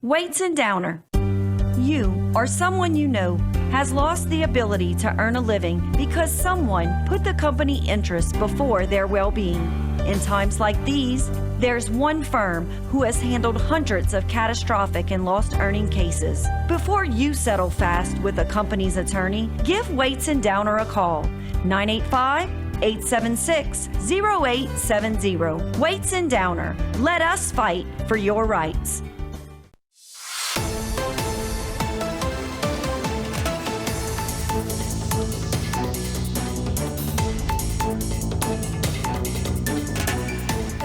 Weights and Downer. You or someone you know has lost the ability to earn a living because someone put the company interests before their well-being. In times like these, there's one firm who has handled hundreds of catastrophic and lost earning cases. Before you settle fast with a company's attorney, give Weights and Downer a call. 985-876-0870. Weights and Downer. Let us fight for your rights.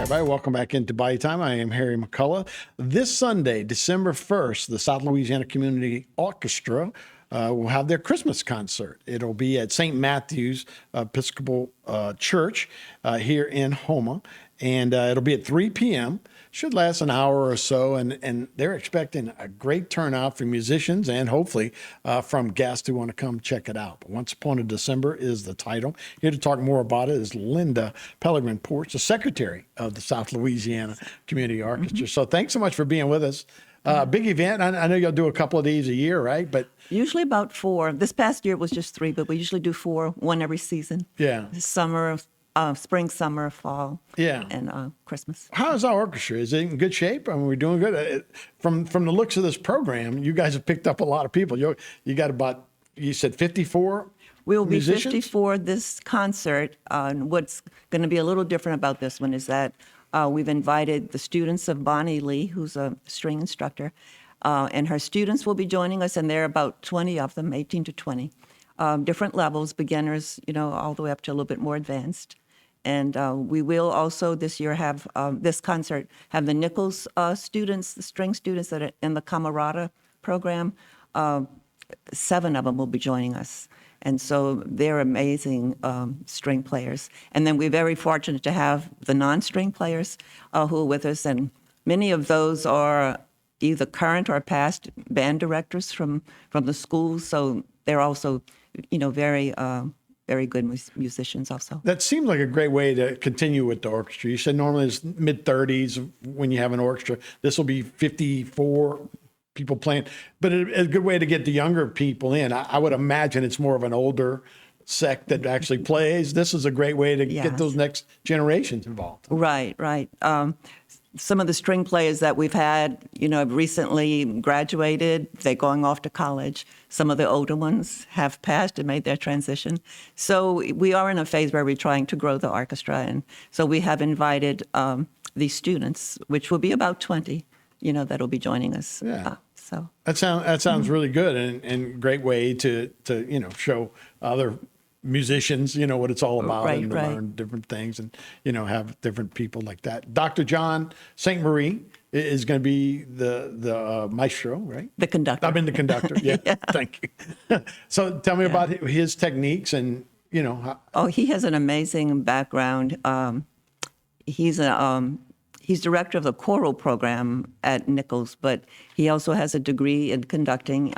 Everybody, welcome back into Bayou Time. I am Harry McCullough. This Sunday, December 1st, the South Louisiana Community Orchestra will have their Christmas concert. It'll be at St. Matthew's Episcopal Church here in Houma, and it'll be at 3 p.m. Should last an hour or so, and they're expecting a great turnout from musicians and hopefully from guests who want to come check it out. But Once Upon a December is the title. Here to talk more about it is Linda Pellegrin-Porch, the secretary of the South Louisiana Community Orchestra. So thanks so much for being with us. Big event. I know you'll do a couple of these a year, right? But usually about 4. This past year it was just 3, but we usually do 4, one every season. Yeah. Summer, spring, summer, fall, yeah, and Christmas. How's our orchestra? Is it in good shape? I mean, we're doing good. From the looks of this program, you guys have picked up a lot of people. You got about, you said 54 We will be musicians? 54 this concert. What's going to be a little different about this one is that we've invited the students of Bonnie Lee, who's a string instructor, and her students will be joining us, and there are about 20 of them, 18 to 20. Different levels, beginners, all the way up to a little bit more advanced. And we will also this year have this concert have the Nichols students, the string students that are in the Camerata program. 7 of them will be joining us. And so they're amazing string players. And then we're very fortunate to have the non-string players who are with us. And many of those are either current or past band directors from the schools. So they're also, very good musicians also. That seems like a great way to continue with the orchestra. You said normally it's mid-30s when you have an orchestra. This will be 54 people playing, but a good way to get the younger people in. I would imagine it's more of an older sect that actually plays. This is a great way to get those next generations involved. Right. Some of the string players that we've had, have recently graduated. They're going off to college. Some of the older ones have passed and made their transition. So we are in a phase where we're trying to grow the orchestra. And so we have invited these students, which will be about 20, that'll be joining us. Yeah. So that sounds really good and great way to show other musicians, what it's all about, and to learn different things and, have different people like that. Dr. John St. Marie is going to be the maestro, right? The conductor. I mean, the conductor. Yeah. Yeah. Thank you. So tell me about his techniques and, how. Oh, he has an amazing background. He's director of the choral program at Nichols, but he also has a degree in conducting.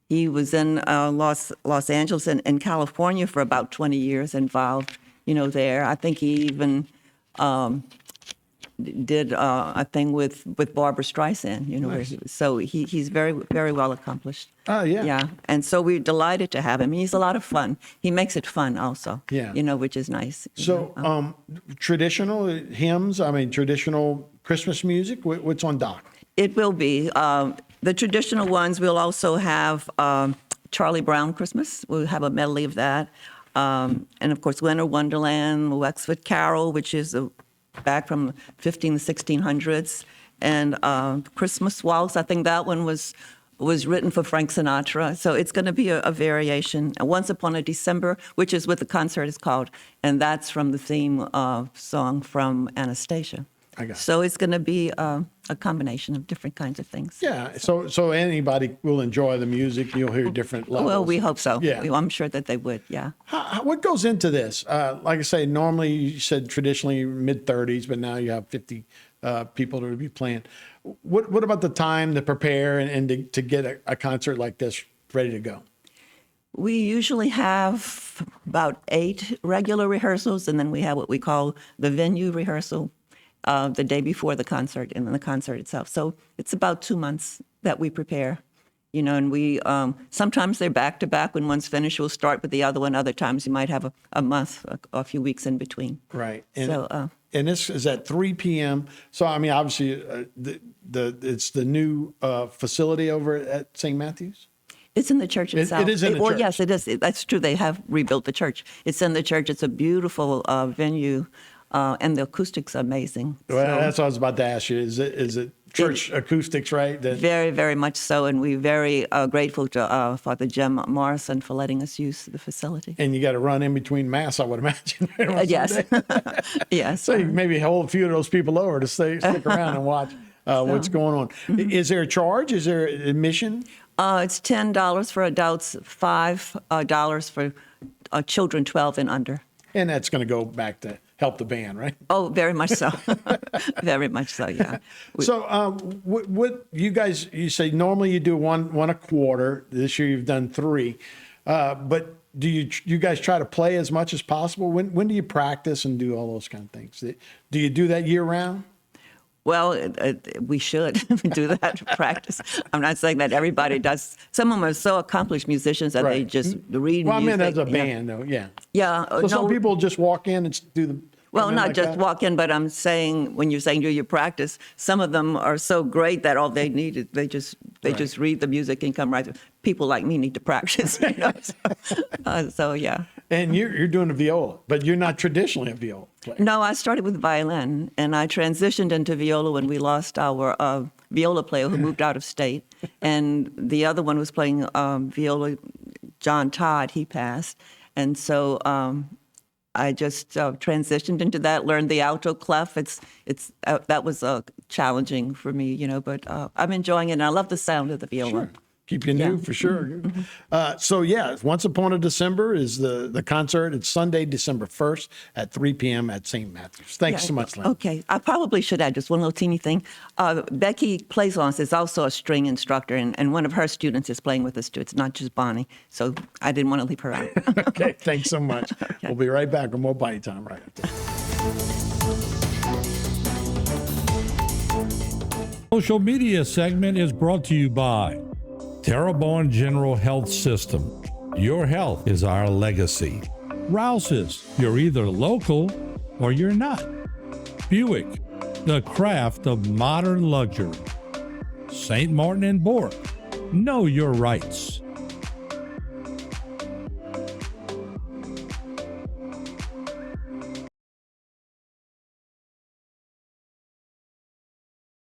He was in Los Angeles and California for about 20 years, involved, there. I think he even did a thing with Barbara Streisand, Nice. so he's very, very well accomplished. Oh, yeah. Yeah, and so we're delighted to have him. He's a lot of fun. He makes it fun also, Yeah. Which is nice. So traditional hymns, traditional Christmas music, what's on dock? It will be. The traditional ones, we'll also have Charlie Brown Christmas. We'll have a medley of that. And, of course, Winter Wonderland, Wexford Carol, which is back from 1600s. And Christmas Waltz, I think that one was written for Frank Sinatra. So it's going to be a variation. Once Upon a December, which is what the concert is called. And that's from the theme song from Anastasia. I got it. So it's going to be a combination of different kinds of things. Yeah, so anybody will enjoy the music. You'll hear different levels. Well, we hope so. Yeah. I'm sure that they would, yeah. What goes into this? Like I say, normally you said traditionally mid-30s, but now you have 50 people that will be playing. What about the time to prepare and to get a concert like this ready to go? We usually have about 8 regular rehearsals, and then we have what we call the venue rehearsal. the day before the concert and then the concert itself. So it's about 2 months that we prepare. And we sometimes they're back to back. When one's finished, we'll start with the other one. Other times you might have a month, a few weeks in between. Right. And, So, and this is at 3 p.m. So, I mean, obviously, it's the new facility over at St. Matthew's? It's in the church itself. It is in the well, church. yes, it is. That's true. They have rebuilt the church. It's in the church. It's a beautiful venue, and the acoustics are amazing. Well, So- that's what I was about to ask you. Is it church acoustics, right? Very, very much so, and we're very grateful to Father Jim Morrison for letting us use the facility. And you got to run in between mass, I would imagine. Yes, yes. So you maybe hold a few of those people over to stick around and watch what's going on. Mm-hmm. Is there a charge? Is there admission? It's $10 for adults, $5 for children 12 and under. And that's going to go back to help the band, right? Oh, very much so. Very much so, yeah. So, what you guys, you say normally you do one a quarter. This year you've done 3, but do you guys try to play as much as possible? When do you practice and do all those kind of things? Do you do that year round? Well, we should do that practice. I'm not saying that everybody does. Some of them are so accomplished musicians that they Right. just read Well, I music. mean, as a band, though, yeah. Yeah. So some people just walk in and do the. Well, not like just that? walk in, but I'm saying when you're saying do your practice, some of them are so great that all they need is they just read the music and come right through. People like me need to practice. So yeah. And you're doing the viola, but you're not traditionally a viola player. No, I started with violin, and I transitioned into viola when we lost our viola player who moved out of state, and the other one was playing viola. John Todd, he passed, and so I just transitioned into that. Learned the alto clef. That was challenging for me, but I'm enjoying it, and I love the sound of the viola. Sure. Keep you new for sure. So yeah, Once Upon a December is the concert. It's Sunday, December 1st at 3 p.m. at St. Matthew's. Thanks so much, Lynn. Okay, I probably should add just one little teeny thing. Becky Plaisance is also a string instructor, and one of her students is playing with us too. It's not just Bonnie, so I didn't want to leave her out. Okay, thanks so much. We'll be right back with more Bite Time right after. Social media segment is brought to you by Terrebonne General Health System. Your health is our legacy. Rouse's, you're either local or you're not. Buick, the craft of modern luxury. St. Martin and Bork, know your rights.